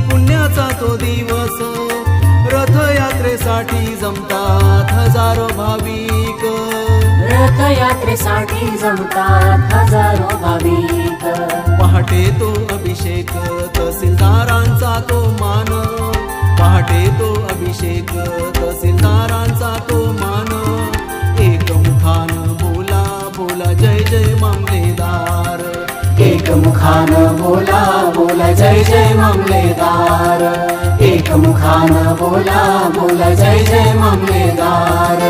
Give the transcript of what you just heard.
पुण्याचा तो दिवस रथयात्रेसाठी जमतात हजारो भाविक, रथयात्रेसाठी जमतात हजारो भाविक। पहाटे तो अभिषेक तहसीलदारांचा तो मान, पहाटे तो अभिषेक तहसीलदारांचा तो मान। एकमुखान बोला बोला जय जय मामलेदार, एकमुखान बोला बोला जय जय मामलेदार, एकमुखान बोला बोला जय जय मामलेदार।